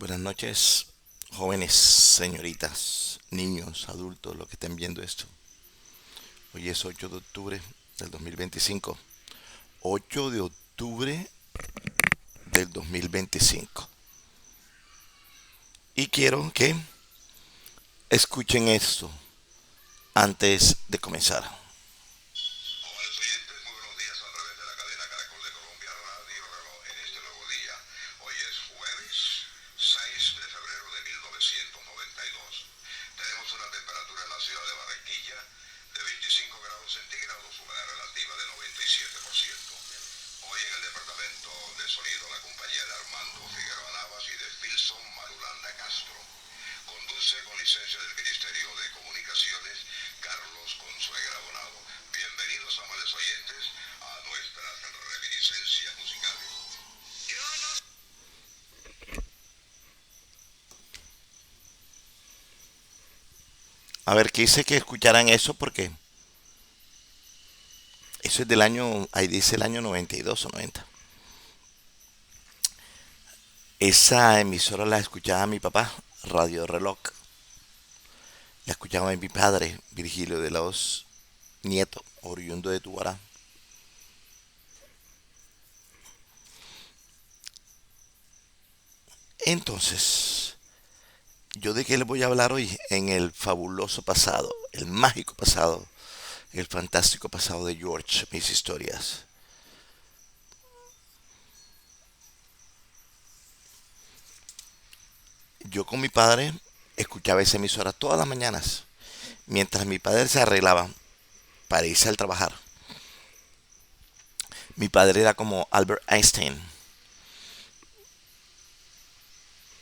Buenas noches, jóvenes, señoritas, niños, adultos, los que estén viendo esto. Hoy es 8 de octubre del 2025. 8 de octubre del 2025. Y quiero que escuchen esto antes de comenzar. Jóvenes oyentes, muy buenos días a través de la cadena Caracol de Colombia Radio Reloj en este nuevo día. Hoy es jueves 6 de febrero de 1992. Tenemos una temperatura en la ciudad de Barranquilla de 25 grados centígrados, humedad relativa de 97%. Hoy en el departamento de sonido la compañía de Armando Figueroa Navas y de Filson Marulanda Castro. Conduce con licencia del Ministerio de Comunicaciones Carlos Consuegra Bonado. Bienvenidos, amables oyentes, a nuestras reminiscencias musicales. A ver, quise que escucharan eso porque eso es del año, ahí dice el año 92 o 90. Esa emisora la escuchaba mi papá, Radio Reloj. La escuchaba mi padre, Virgilio de la Hoz, nieto, oriundo de Tubará. Entonces, ¿yo de qué les voy a hablar hoy? En el fabuloso pasado, el mágico pasado, el fantástico pasado de George, mis historias. Yo con mi padre escuchaba esa emisora todas las mañanas, mientras mi padre se arreglaba para irse al trabajar. Mi padre era como Albert Einstein.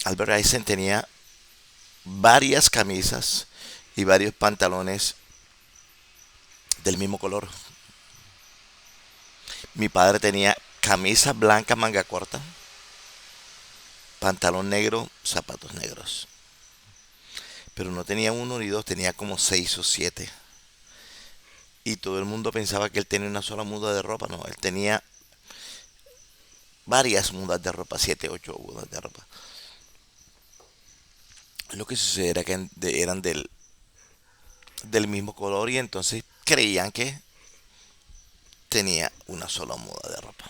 Albert Einstein tenía varias camisas y varios pantalones del mismo color. Mi padre tenía camisa blanca manga corta, pantalón negro, zapatos negros. Pero no tenía uno ni dos, tenía como seis o siete. Y todo el mundo pensaba que él tenía una sola muda de ropa. No, él tenía varias mudas de ropa, siete, ocho mudas de ropa. Lo que sucede era que eran del mismo color y entonces creían que tenía una sola muda de ropa.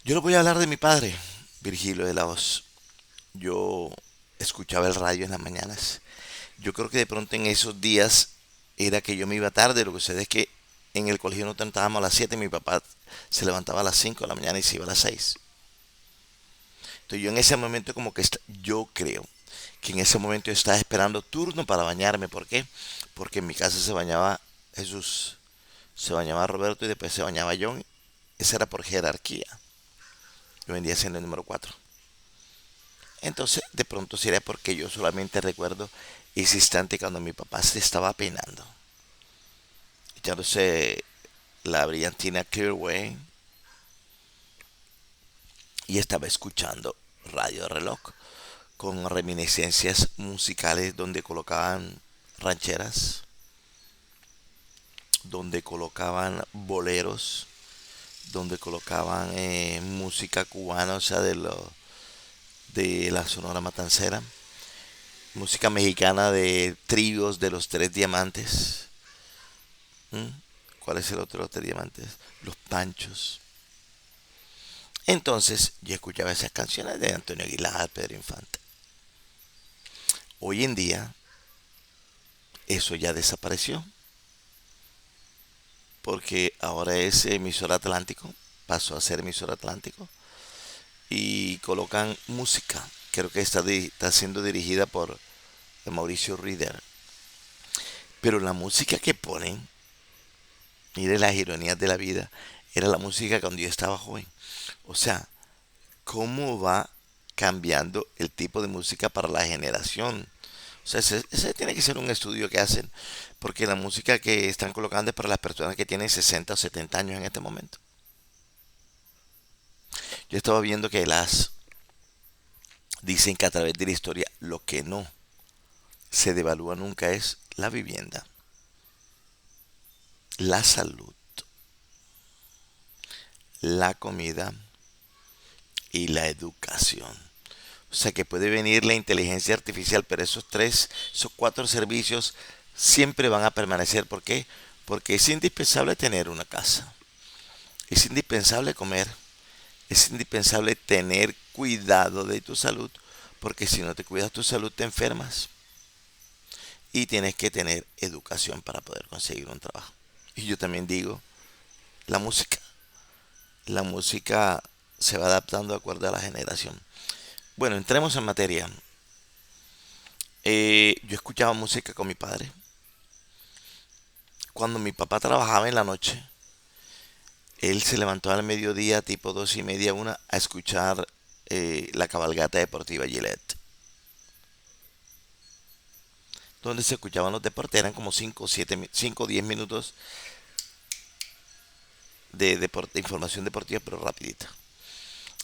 Yo les voy a hablar de mi padre, Virgilio de la Hoz. Yo escuchaba el radio en las mañanas. Yo creo que de pronto en esos días era que yo me iba tarde. Lo que sucede es que en el colegio nos tratábamos a las 7. Mi papá se levantaba a las 5 de la mañana y se iba a las 6. Entonces yo en ese momento como que yo creo que en ese momento yo estaba esperando turno para bañarme. ¿Por qué? Porque en mi casa se bañaba Jesús, se bañaba Roberto y después se bañaba John. Esa era por jerarquía. Yo vendría siendo el número 4. Entonces de pronto sería porque yo solamente recuerdo ese instante cuando mi papá se estaba peinando, echándose la brillantina Clearway y estaba escuchando Radio Reloj con reminiscencias musicales donde colocaban rancheras, donde colocaban boleros, donde colocaban música cubana, o sea, de la Sonora Matancera, música mexicana de tríos de los Tres Diamantes. ¿Mm? ¿Cuál es el otro de los Tres Diamantes? Los Panchos. Entonces yo escuchaba esas canciones de Antonio Aguilar, Pedro Infante. Hoy en día eso ya desapareció porque ahora es emisor Atlántico, pasó a ser emisor Atlántico y colocan música. Creo que está siendo dirigida por Mauricio Rieder. Pero la música que ponen, mire las ironías de la vida, era la música cuando yo estaba joven. O sea, cómo va cambiando el tipo de música para la generación. O sea, ese tiene que ser un estudio que hacen, porque la música que están colocando es para las personas que tienen 60 o 70 años en este momento. Yo estaba viendo que las dicen que a través de la historia lo que no se devalúa nunca es la vivienda, la salud, la comida, y la educación. O sea que puede venir la inteligencia artificial, pero esos cuatro servicios siempre van a permanecer. ¿Por qué? Porque es indispensable tener una casa, es indispensable comer, es indispensable tener cuidado de tu salud, porque si no te cuidas tu salud te enfermas y tienes que tener educación para poder conseguir un trabajo. Y yo también digo, la música, la música se va adaptando de acuerdo a la generación. Bueno, entremos en materia. Yo escuchaba música con mi padre. Cuando mi papá trabajaba en la noche, él se levantó al mediodía, tipo 2:30, una, a escuchar la cabalgata deportiva Gillette, donde se escuchaban los deportes. Eran como 5 o 10 minutos de información deportiva, pero rapidita.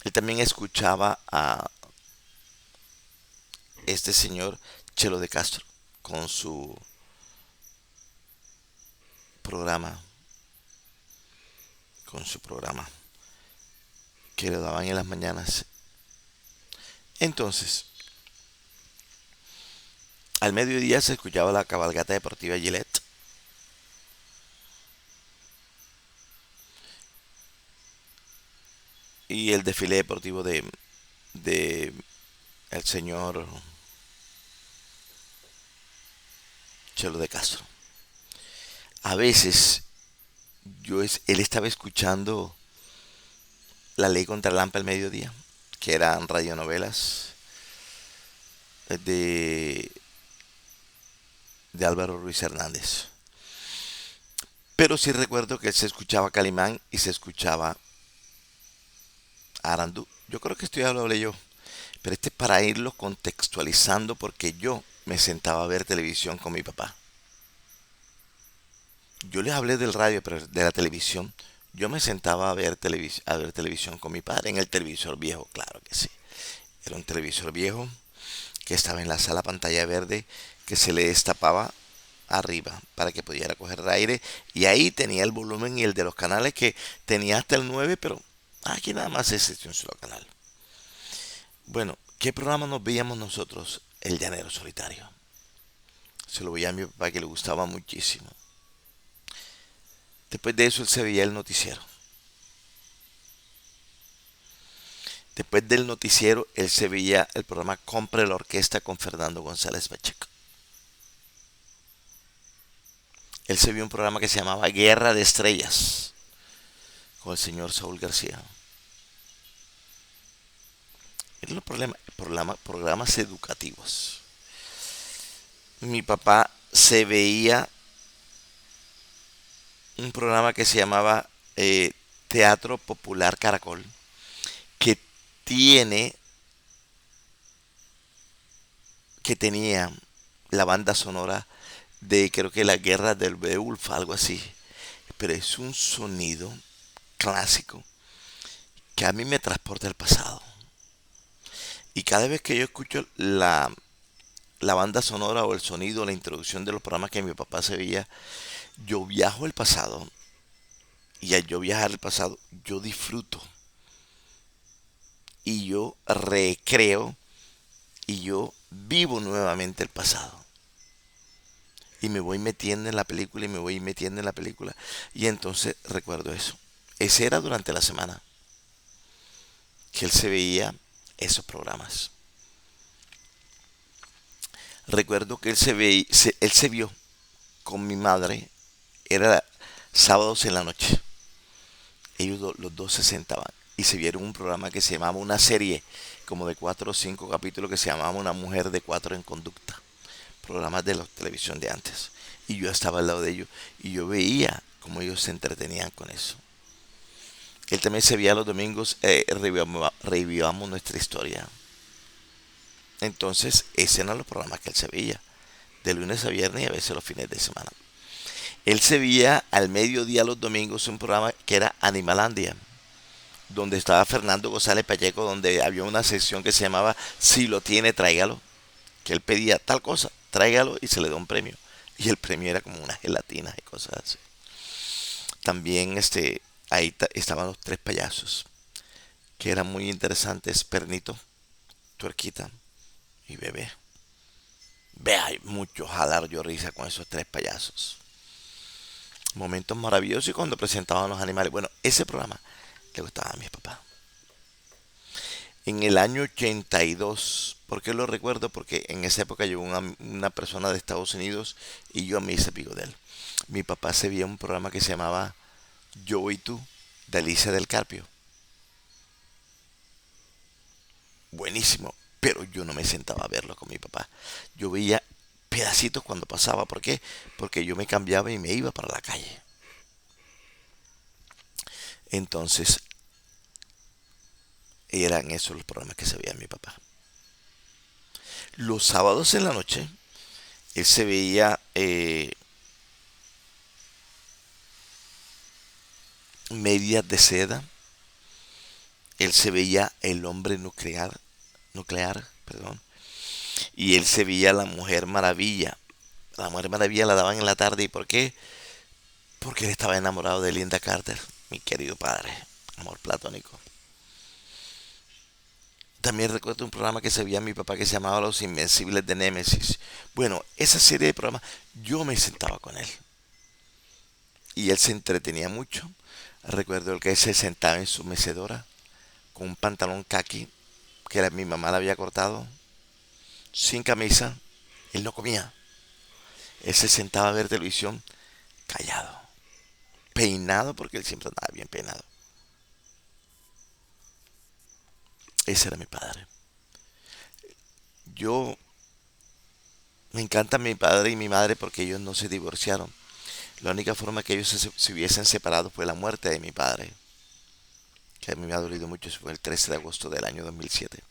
Él también escuchaba a este señor Chelo de Castro con su programa, con su programa que le daban en las mañanas. Entonces, al mediodía se escuchaba la cabalgata deportiva Gillette y el desfile deportivo de el señor Chelo de Castro. A veces él estaba escuchando La Ley contra el Lampa al mediodía, que eran radionovelas de, de Álvaro Ruiz Hernández. Pero sí recuerdo que se escuchaba Calimán y se escuchaba Arandú. Yo creo que esto ya lo hablé yo, pero este es para irlo contextualizando porque yo me sentaba a ver televisión con mi papá. Yo les hablé del radio, pero de la televisión, yo me sentaba a ver televisión con mi padre en el televisor viejo, claro que sí. Era un televisor viejo que estaba en la sala pantalla verde que se le destapaba arriba para que pudiera coger aire y ahí tenía el volumen y el de los canales que tenía hasta el 9, pero aquí nada más existe un solo canal. Bueno, ¿qué programa nos veíamos nosotros? El Llanero Solitario. Se lo veía a mi papá que le gustaba muchísimo. Después de eso él se veía el noticiero. Después del noticiero él se veía el programa Compre la Orquesta con Fernando González Pacheco. Él se vio un programa que se llamaba Guerra de Estrellas con el señor Saúl García. Eran los programas educativos. Mi papá se veía un programa que se llamaba Teatro Popular Caracol, que tiene, que tenía la banda sonora de creo que la Guerra del Beowulf, algo así. Pero es un sonido clásico que a mí me transporta al pasado. Y cada vez que yo escucho la banda sonora o el sonido, la introducción de los programas que mi papá se veía, yo viajo al pasado. Y al yo viajar al pasado, yo disfruto. Y yo recreo. Y yo vivo nuevamente el pasado. Y me voy metiendo en la película y me voy metiendo en la película. Y entonces recuerdo eso. Ese era durante la semana que él se veía esos programas. Recuerdo que él se vio con mi madre, era sábados en la noche. Los dos se sentaban y se vieron un programa que se llamaba, una serie como de 4 o 5 capítulos que se llamaba Una mujer de cuatro en conducta. Programas de la televisión de antes. Y yo estaba al lado de ellos y yo veía cómo ellos se entretenían con eso. Él también se veía los domingos, revivamos nuestra historia. Entonces, ese eran los programas que él se veía, de lunes a viernes y a veces los fines de semana. Él se veía al mediodía los domingos un programa que era Animalandia, donde estaba Fernando González Pacheco, donde había una sección que se llamaba Si lo tiene, tráigalo. Que él pedía tal cosa, tráigalo y se le da un premio. Y el premio era como unas gelatinas y cosas así. También estaban los tres payasos, que eran muy interesantes, Pernito, Tuerquita y Bebé. Vea, hay mucho jalar yo risa con esos tres payasos. Momentos maravillosos y cuando presentaban los animales. Bueno, ese programa le gustaba a mis papás. En el año 82, ¿por qué lo recuerdo? Porque en esa época llegó una persona de Estados Unidos y yo me hice amigo de él. Mi papá se veía un programa que se llamaba Yo y tú, de Alicia del Carpio. Buenísimo, pero yo no me sentaba a verlo con mi papá. Yo veía pedacitos cuando pasaba. ¿Por qué? Porque yo me cambiaba y me iba para la calle. Entonces, eran esos los programas que se veía mi papá. Los sábados en la noche, él se veía Medias de Seda. Él se veía El Hombre Nuclear, perdón. Y él se veía La Mujer Maravilla. La Mujer Maravilla la daban en la tarde. ¿Y por qué? Porque él estaba enamorado de Linda Carter, mi querido padre. Amor platónico. También recuerdo un programa que se veía mi papá que se llamaba Los Invencibles de Némesis. Bueno, esa serie de programas, yo me sentaba con él. Y él se entretenía mucho. Recuerdo el que él se sentaba en su mecedora con un pantalón caqui mi mamá le había cortado, sin camisa. Él no comía. Él se sentaba a ver televisión callado, peinado porque él siempre andaba bien peinado. Ese era mi padre. Yo me encanta mi padre y mi madre porque ellos no se divorciaron. La única forma que ellos se hubiesen separado fue la muerte de mi padre, que a mí me ha dolido mucho. Fue el 13 de agosto del año 2007.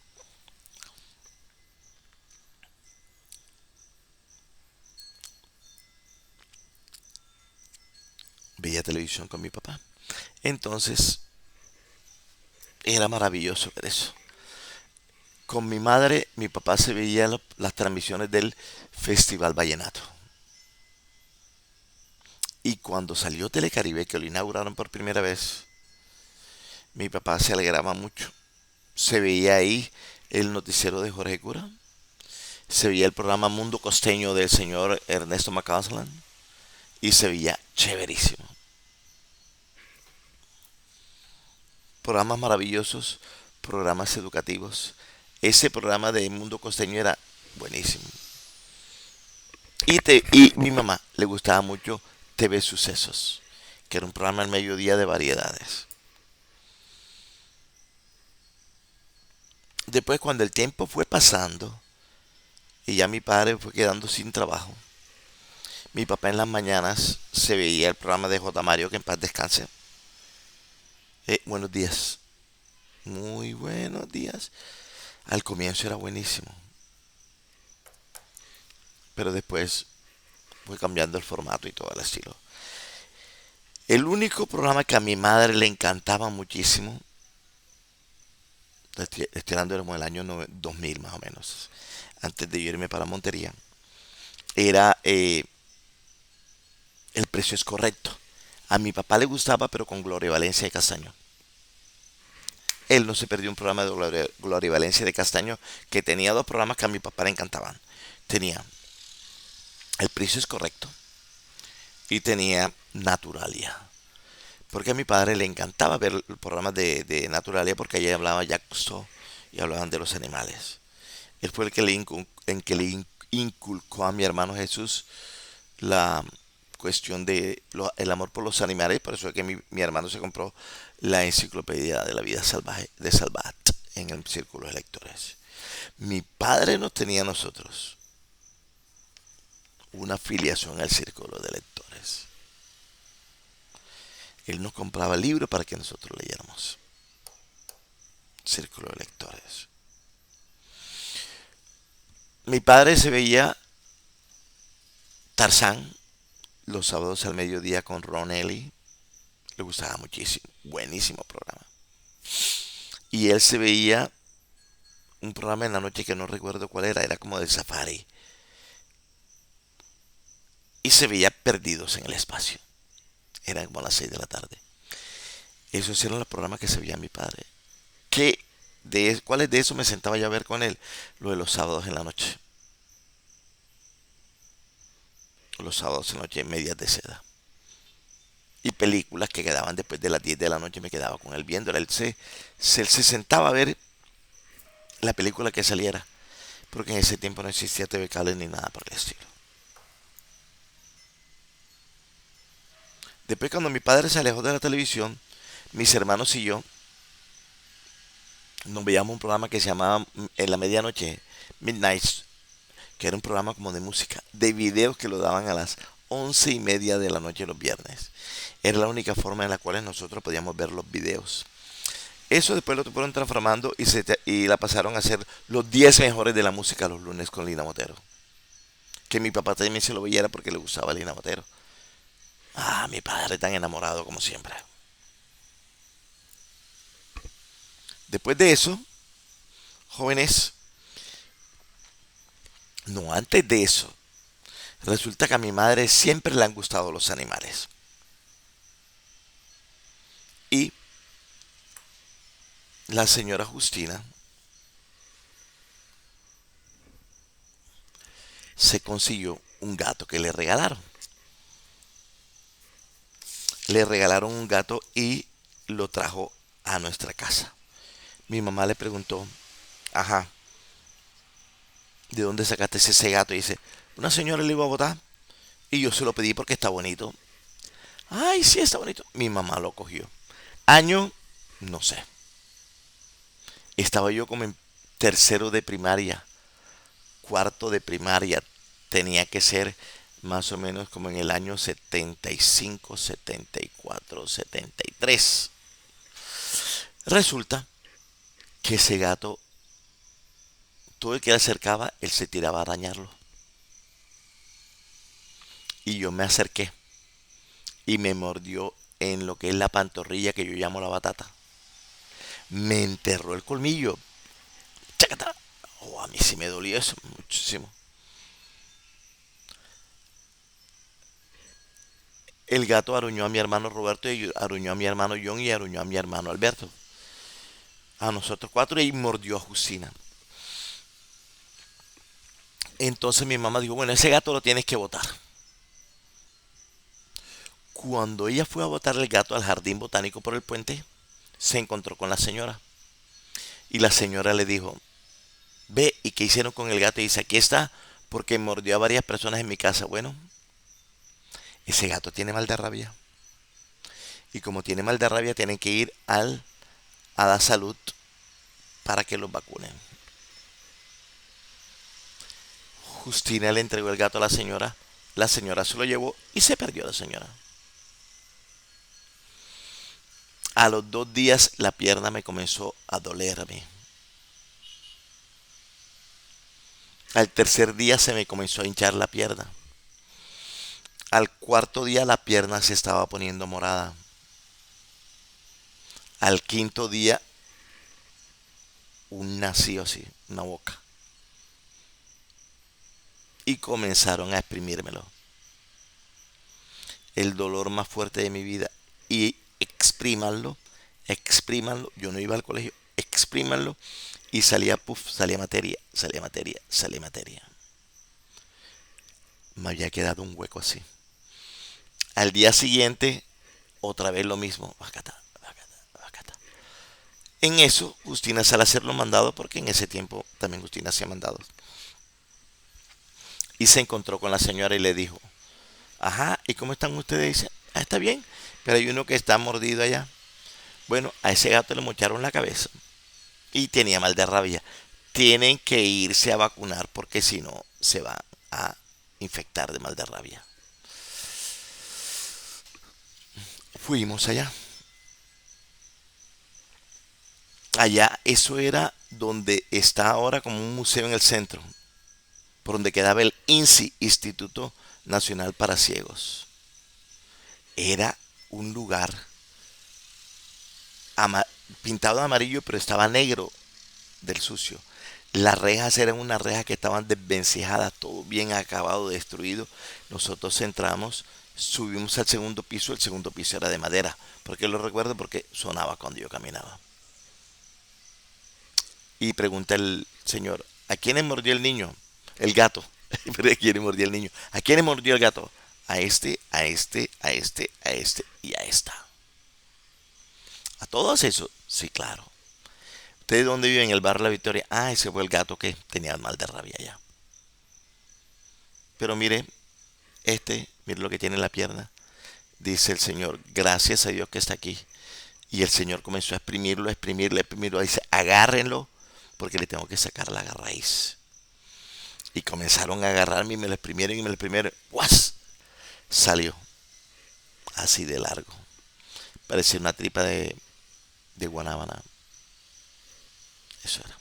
Veía televisión con mi papá. Entonces, era maravilloso ver eso. Con mi madre, mi papá se veía las transmisiones del Festival Vallenato. Y cuando salió Telecaribe, que lo inauguraron por primera vez, mi papá se alegraba mucho. Se veía ahí el noticiero de Jorge Cura. Se veía el programa Mundo Costeño del señor Ernesto McCausland. Y se veía chéverísimo. Programas maravillosos, programas educativos. Ese programa de Mundo Costeño era buenísimo. Y mi mamá le gustaba mucho TV Sucesos, que era un programa al mediodía de variedades. Después, cuando el tiempo fue pasando y ya mi padre fue quedando sin trabajo, mi papá en las mañanas se veía el programa de J. Mario, que en paz descanse. Buenos días. Muy buenos días. Al comienzo era buenísimo, pero después fue cambiando el formato y todo el estilo. El único programa que a mi madre le encantaba muchísimo, estoy hablando de como el año 2000 más o menos, antes de irme para Montería, era El Precio es Correcto. A mi papá le gustaba, pero con Gloria Valencia de Castaño. Él no se perdió un programa de Gloria Valencia de Castaño, que tenía dos programas que a mi papá le encantaban. Tenía El Precio es Correcto y tenía Naturalia. Porque a mi padre le encantaba ver el programa de Naturalia porque allí hablaba Jacques Cousteau y hablaban de los animales. Él fue el que inculcó a mi hermano Jesús la cuestión de el amor por los animales. Por eso es que mi hermano se compró la enciclopedia de la vida salvaje de Salvat en el círculo de lectores. Mi padre nos tenía a nosotros una afiliación al círculo de lectores. Él nos compraba libros para que nosotros leyéramos. Círculo de lectores. Mi padre se veía Tarzán los sábados al mediodía con Ron Ellie. Le gustaba muchísimo. Buenísimo programa. Y él se veía un programa en la noche que no recuerdo cuál era. Era como de safari. Y se veía Perdidos en el Espacio. Era como a las 6 de la tarde. Esos eran los programas que se veía mi padre. ¿Cuáles de eso me sentaba yo a ver con él? Lo de los sábados en la noche. Los sábados en la noche, Medias de Seda. Y películas que quedaban después de las 10 de la noche me quedaba con él viéndola. Él se sentaba a ver la película que saliera. Porque en ese tiempo no existía TV cable ni nada por el estilo. Después cuando mi padre se alejó de la televisión, mis hermanos y yo nos veíamos un programa que se llamaba En la medianoche, Midnight, que era un programa como de música, de videos que lo daban a las 11:30 de la noche los viernes. Era la única forma en la cual nosotros podíamos ver los videos. Eso después lo fueron transformando y la pasaron a ser los 10 mejores de la música los lunes con Lina Motero. Que mi papá también se lo veía porque le gustaba Lina Motero. Ah, mi padre tan enamorado como siempre. Después de eso, jóvenes, no, antes de eso, resulta que a mi madre siempre le han gustado los animales. Y la señora Justina se consiguió un gato que le regalaron. Le regalaron un gato y lo trajo a nuestra casa. Mi mamá le preguntó, ajá, ¿de dónde sacaste ese gato? Y dice, una señora le iba a botar y yo se lo pedí porque está bonito. Ay, sí, está bonito. Mi mamá lo cogió. Año, no sé. Estaba yo como en tercero de primaria, cuarto de primaria. Tenía que ser más o menos como en el año 75, 74, 73. Resulta que ese gato, todo el que le acercaba, él se tiraba a arañarlo. Y yo me acerqué y me mordió en lo que es la pantorrilla que yo llamo la batata. Me enterró el colmillo. ¡Chacata! Oh, a mí sí me dolió eso muchísimo. El gato aruñó a mi hermano Roberto y aruñó a mi hermano John y aruñó a mi hermano Alberto. A nosotros cuatro y mordió a Justina. Entonces mi mamá dijo, bueno, ese gato lo tienes que botar. Cuando ella fue a botar el gato al jardín botánico por el puente, se encontró con la señora. Y la señora le dijo, ve, ¿y qué hicieron con el gato? Y dice, aquí está, porque mordió a varias personas en mi casa. Bueno, ese gato tiene mal de rabia. Y como tiene mal de rabia, tienen que ir a la salud para que los vacunen. Justina le entregó el gato a la señora se lo llevó y se perdió la señora. A los 2 días la pierna me comenzó a dolerme. Al tercer día se me comenzó a hinchar la pierna. Al cuarto día la pierna se estaba poniendo morada. Al quinto día un nacido así, una boca. Y comenzaron a exprimírmelo. El dolor más fuerte de mi vida. Y exprímanlo, exprímanlo. Yo no iba al colegio, exprímanlo. Y salía, puff, salía materia, salía materia, salía materia. Me había quedado un hueco así. Al día siguiente, otra vez lo mismo. Bacata, bacata, bacata. En eso, Justina sale a hacer los mandados, porque en ese tiempo también Justina hacía mandados. Y se encontró con la señora y le dijo, ajá, ¿y cómo están ustedes? Dice, ah, está bien, pero hay uno que está mordido allá. Bueno, a ese gato le mocharon la cabeza y tenía mal de rabia. Tienen que irse a vacunar porque si no se va a infectar de mal de rabia. Fuimos allá. Allá, eso era donde está ahora como un museo en el centro, por donde quedaba el INSI, Instituto Nacional para Ciegos. Era un lugar ama- pintado de amarillo, pero estaba negro del sucio. Las rejas eran unas rejas que estaban desvencijadas, todo bien acabado, destruido. Nosotros entramos, subimos al segundo piso, el segundo piso era de madera. ¿Por qué lo recuerdo? Porque sonaba cuando yo caminaba. Y pregunta el señor, ¿a quién mordió el niño? El gato. ¿Pero a quién mordió el niño? ¿A quién mordió el gato? A este, a este, a este, a este y a esta. ¿A todos esos? Sí, claro. ¿Ustedes dónde viven? En el barrio La Victoria. Ah, ese fue el gato que tenía mal de rabia ya. Pero mire, mire lo que tiene en la pierna. Dice el Señor, gracias a Dios que está aquí. Y el Señor comenzó a exprimirlo, a exprimirlo, a exprimirlo. Dice, agárrenlo, porque le tengo que sacar la raíz. Y comenzaron a agarrarme y me lo exprimieron y me lo exprimieron. ¡Guas! Salió así de largo. Parecía una tripa de guanábana. Eso era.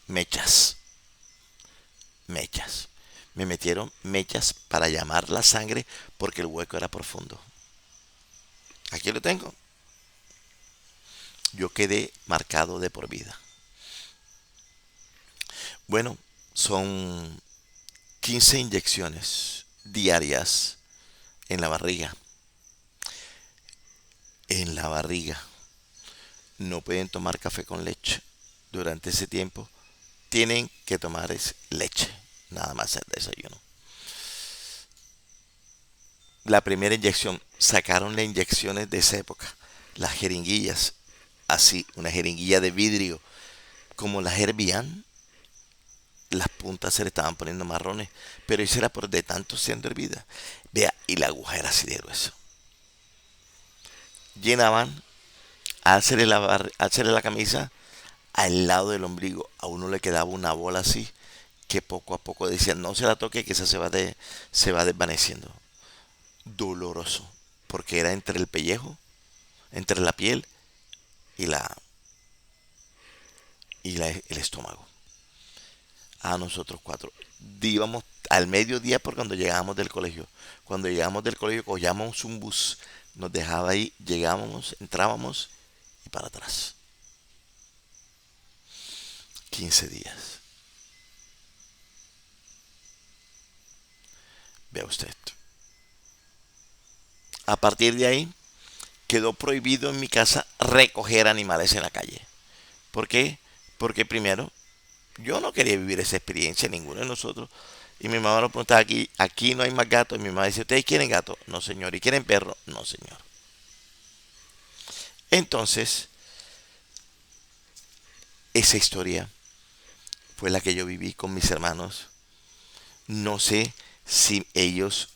Mechas. Mechas. Me metieron mechas para llamar la sangre porque el hueco era profundo. Aquí lo tengo. Yo quedé marcado de por vida. Bueno, son 15 inyecciones diarias en la barriga. En la barriga. No pueden tomar café con leche. Durante ese tiempo tienen que tomar leche. Nada más el desayuno. La primera inyección, sacaron las inyecciones de esa época. Las jeringuillas. Así, una jeringuilla de vidrio. Como las hervían, las puntas se le estaban poniendo marrones. Pero eso era por de tanto siendo hervida. Vea, y la aguja era así de grueso. Llenaban, hacerle la camisa al lado del ombligo. A uno le quedaba una bola así que poco a poco decían, no se la toque, que esa se va desvaneciendo. Doloroso, porque era entre el pellejo, entre la piel y el estómago. A nosotros cuatro. Íbamos al mediodía por cuando llegábamos del colegio. Cuando llegamos del colegio cogíamos un bus, nos dejaba ahí, llegábamos, entrábamos y para atrás. 15 días. Vea usted esto. A partir de ahí quedó prohibido en mi casa recoger animales en la calle. ¿Por qué? Porque primero, yo no quería vivir esa experiencia, ninguno de nosotros. Y mi mamá nos preguntaba aquí no hay más gatos. Y mi mamá dice, ¿ustedes quieren gato? No, señor. ¿Y quieren perro? No, señor. Entonces, esa historia fue la que yo viví con mis hermanos. No sé si ellos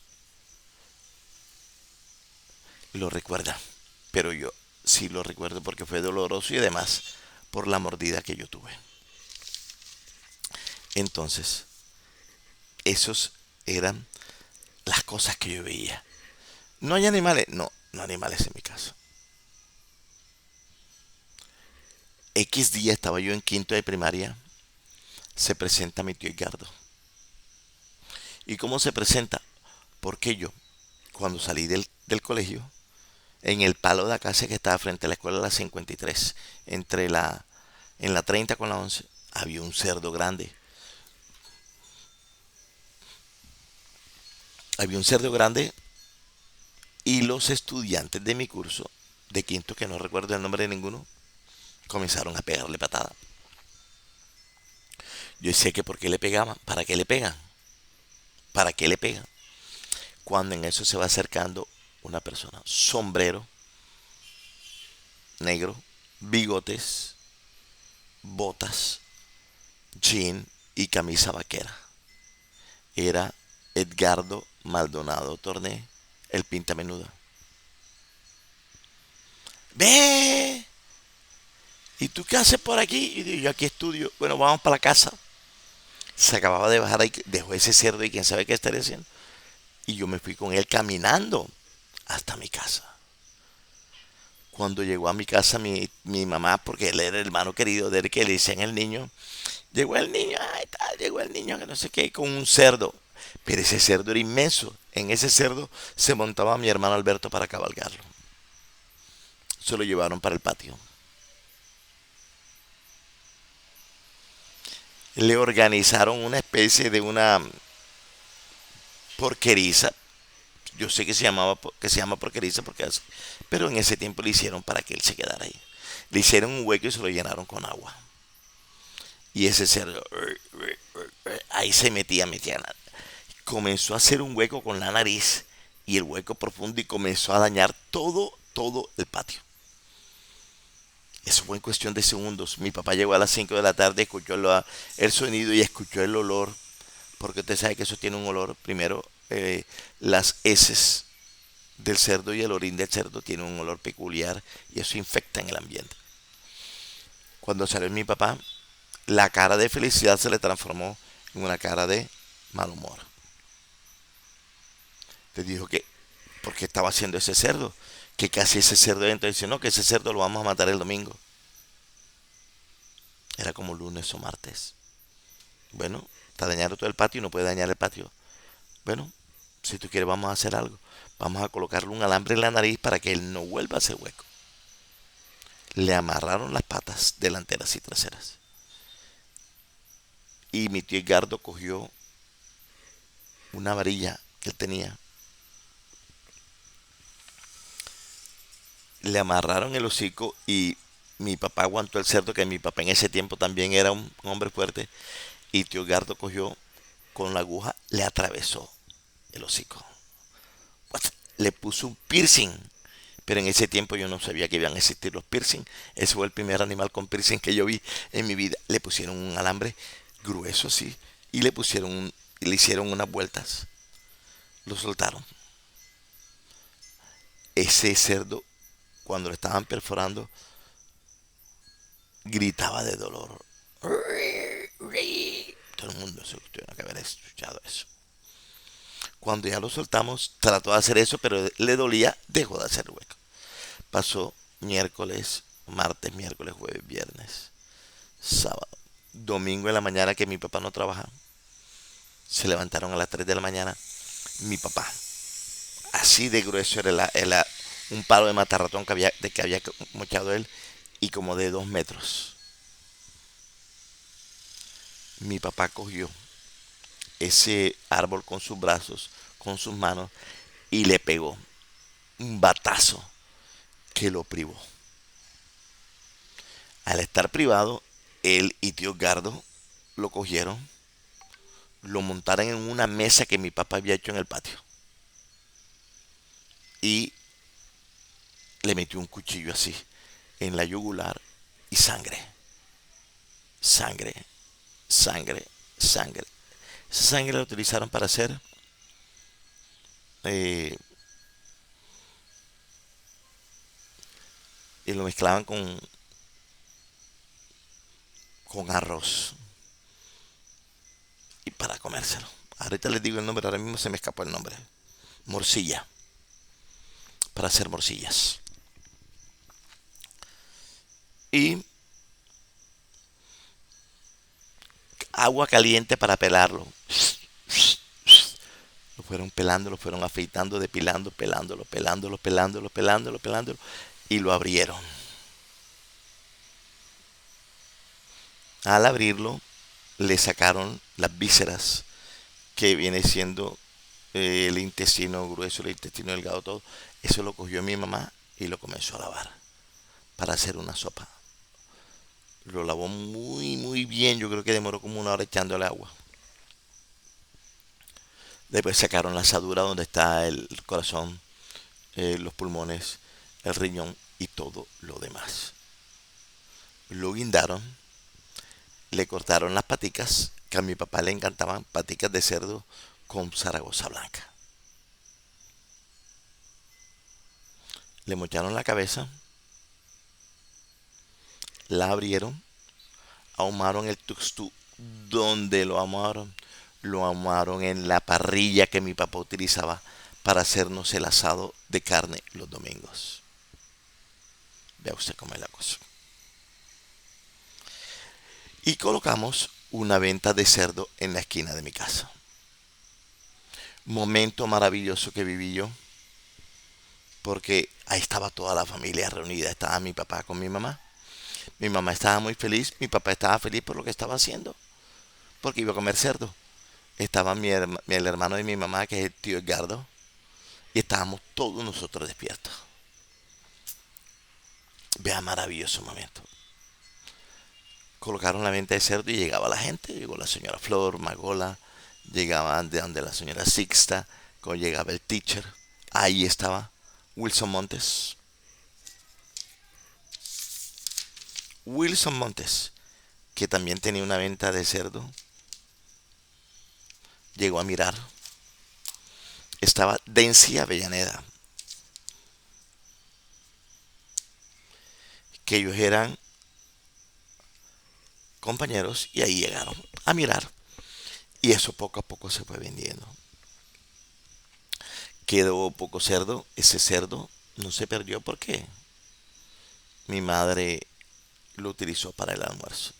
lo recuerdan, pero yo sí lo recuerdo porque fue doloroso y además por la mordida que yo tuve. Entonces, esos eran las cosas que yo veía. ¿No hay animales? No, no hay animales en mi casa. X día estaba yo en quinto de primaria, se presenta mi tío Edgardo. ¿Y cómo se presenta? Porque yo, cuando salí del colegio, en el palo de la casa que estaba frente a la escuela de la 53, en la 30 con la 11, había un cerdo grande. Había un cerdo grande y los estudiantes de mi curso, de quinto, que no recuerdo el nombre de ninguno, comenzaron a pegarle patada. Yo decía que por qué le pegaban, para qué le pegan, para qué le pegan. Cuando en eso se va acercando una persona, sombrero negro, bigotes, botas, jean y camisa vaquera. Era Edgardo Maldonado Torné, el pinta menuda. ¡Ve! ¿Y tú qué haces por aquí? Y digo, yo aquí estudio. Bueno, vamos para la casa. Se acababa de bajar ahí, dejó ese cerdo y quién sabe qué estaría haciendo. Y yo me fui con él caminando hasta mi casa. Cuando llegó a mi casa mi mamá, porque él era el hermano querido de él, que le decían el niño, llegó el niño, ay, tal, llegó el niño, que no sé qué, con un cerdo. Pero ese cerdo era inmenso. En ese cerdo se montaba mi hermano Alberto para cabalgarlo. Se lo llevaron para el patio. Le organizaron una especie de una porqueriza. Yo sé que se llama porqueriza porque hace, pero en ese tiempo le hicieron para que él se quedara ahí. Le hicieron un hueco y se lo llenaron con agua. Y ese cerdo ahí se metía. Comenzó a hacer un hueco con la nariz y el hueco profundo y comenzó a dañar todo el patio. Eso fue en cuestión de segundos. Mi papá llegó a las 5 de la tarde, escuchó el sonido y escuchó el olor, porque usted sabe que eso tiene un olor. Primero, las heces del cerdo y el orín del cerdo tienen un olor peculiar y eso infecta en el ambiente. Cuando salió mi papá, la cara de felicidad se le transformó en una cara de mal humor. Le dijo que, ¿por qué estaba haciendo ese cerdo? Que casi ese cerdo dentro dice, no, que ese cerdo lo vamos a matar el domingo. Era como lunes o martes. Bueno, está dañando todo el patio y no puede dañar el patio. Bueno, si tú quieres vamos a hacer algo. Vamos a colocarle un alambre en la nariz para que él no vuelva a hacer hueco. Le amarraron las patas delanteras y traseras. Y mi tío Edgardo cogió una varilla que él tenía. Le amarraron el hocico y mi papá aguantó el cerdo, que mi papá en ese tiempo también era un hombre fuerte. Y tío Edgardo cogió con la aguja, le atravesó el hocico. Le puso un piercing. Pero en ese tiempo yo no sabía que iban a existir los piercing. Ese fue el primer animal con piercing que yo vi en mi vida. Le pusieron un alambre grueso así y le hicieron unas vueltas. Lo soltaron. Ese cerdo, cuando lo estaban perforando, gritaba de dolor. Todo el mundo se tuvo que haber escuchado eso. Cuando ya lo soltamos, trató de hacer eso, pero le dolía, dejó de hacer hueco. Pasó miércoles, martes, miércoles, jueves, viernes, sábado, domingo en la mañana que mi papá no trabajaba. Se levantaron a las 3 de la mañana. Mi papá, así de grueso era un palo de matarratón que había mochado él y como de 2 metros. Mi papá cogió ese árbol con sus brazos, con sus manos y le pegó un batazo que lo privó. Al estar privado, él y tío Gardo lo cogieron, lo montaron en una mesa que mi papá había hecho en el patio y le metió un cuchillo así en la yugular y sangre, sangre, sangre, sangre. Esa sangre la utilizaron para hacer eh, y lo mezclaban con arroz y para comérselo. Ahorita les digo el nombre, ahora mismo se me escapó el nombre. Morcilla, para hacer morcillas. Y agua caliente para pelarlo. Lo fueron pelando, lo fueron afeitando, depilando, pelándolo, pelándolo, pelándolo, pelándolo, pelándolo. Y lo abrieron. Al abrirlo, le sacaron las vísceras, que viene siendo el intestino grueso, el intestino delgado, todo. Eso lo cogió mi mamá y lo comenzó a lavar para hacer una sopa. Lo lavó muy bien, yo creo que demoró como 1 hora echándole agua. Después sacaron la asadura donde está el corazón, los pulmones, el riñón y todo lo demás. Lo guindaron, le cortaron las paticas, que a mi papá le encantaban, paticas de cerdo con Zaragoza blanca. Le mocharon la cabeza, la abrieron, ahumaron el tuxtú. Donde lo ahumaron en la parrilla que mi papá utilizaba para hacernos el asado de carne los domingos. Vea usted cómo es la cosa. Y colocamos una venta de cerdo en la esquina de mi casa. Momento maravilloso que viví yo, porque ahí estaba toda la familia reunida. Estaba mi papá con mi mamá. Mi mamá estaba muy feliz, mi papá estaba feliz por lo que estaba haciendo, porque iba a comer cerdo. Estaba el hermano de mi mamá, que es el tío Edgardo, y estábamos todos nosotros despiertos. Vea, maravilloso momento. colocaron la venta de cerdo y llegaba la gente. Llegó la señora Flor, Magola, llegaban de donde la señora Sixta, cuando llegaba el teacher. Ahí estaba Wilson Montes. Wilson Montes, que también tenía una venta de cerdo, llegó a mirar. Estaba Dency Avellaneda, que ellos eran compañeros y ahí llegaron a mirar. Y eso poco a poco se fue vendiendo. Quedó poco cerdo. Ese cerdo no se perdió porque mi madre lo utilizó para el almuerzo.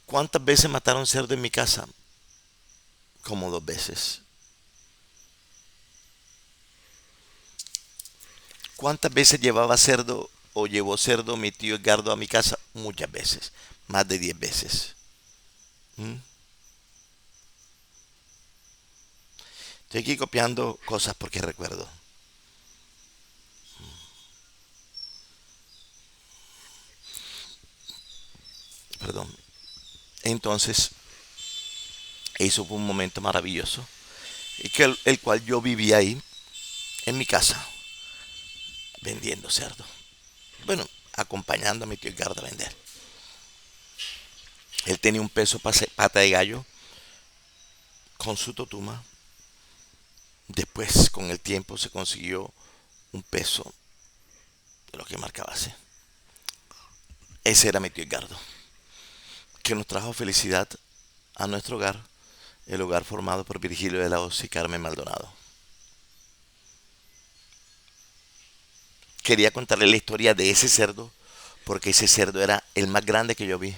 ¿Cuántas veces mataron cerdo en mi casa? Como 2 veces. ¿Cuántas veces llevaba cerdo o llevó cerdo mi tío Edgardo a mi casa? Muchas veces. Más de 10 veces. ¿Mm? Estoy aquí copiando cosas porque recuerdo. Perdón. Entonces, eso fue un momento maravilloso. Y que el cual yo vivía ahí, en mi casa, vendiendo cerdo. Bueno, acompañando a mi tío Edgardo a vender. Él tenía un peso pata de gallo con su totuma. Después, con el tiempo, se consiguió un peso de lo que marcaba así. Ese era mi tío Edgardo, que nos trajo felicidad a nuestro hogar, el hogar formado por Virgilio de la Hoz y Carmen Maldonado. Quería contarle la historia de ese cerdo, porque ese cerdo era el más grande que yo vi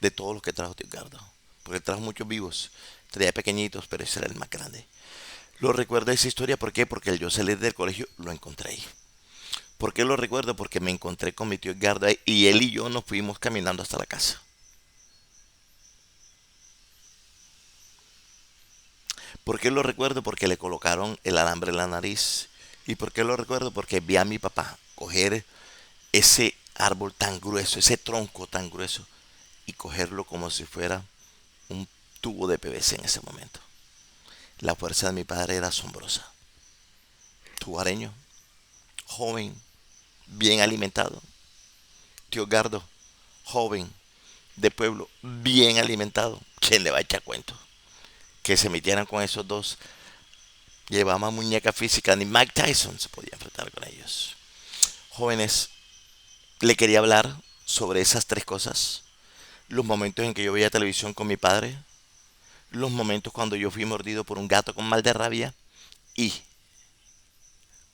de todos los que trajo tío Edgardo. Porque trajo muchos vivos, traía pequeñitos, pero ese era el más grande. Lo recuerdo esa historia, ¿por qué? Porque al yo salir del colegio lo encontré ahí. ¿Por qué lo recuerdo? Porque me encontré con mi tío Edgardo ahí y él y yo nos fuimos caminando hasta la casa. ¿Por qué lo recuerdo? Porque le colocaron el alambre en la nariz. ¿Y por qué lo recuerdo? Porque vi a mi papá coger ese árbol tan grueso, ese tronco tan grueso, y cogerlo como si fuera un tubo de PVC en ese momento. La fuerza de mi padre era asombrosa. Tuareño, joven, bien alimentado. Tío Gardo, joven, de pueblo, bien alimentado. ¿Quién le va a echar cuento? Que se metieran con esos dos. Llevaba muñeca física, ni Mike Tyson se podía enfrentar con ellos. Jóvenes, le quería hablar sobre esas tres cosas. Los momentos en que yo veía televisión con mi padre, los momentos cuando yo fui mordido por un gato con mal de rabia y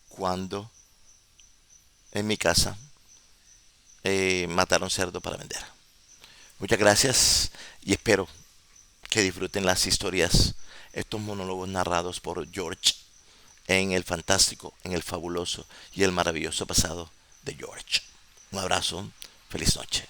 cuando en mi casa mataron cerdo para vender. Muchas gracias y espero que disfruten las historias, estos monólogos narrados por George en el fantástico, en el fabuloso y el maravilloso pasado de George. Un abrazo, feliz noche.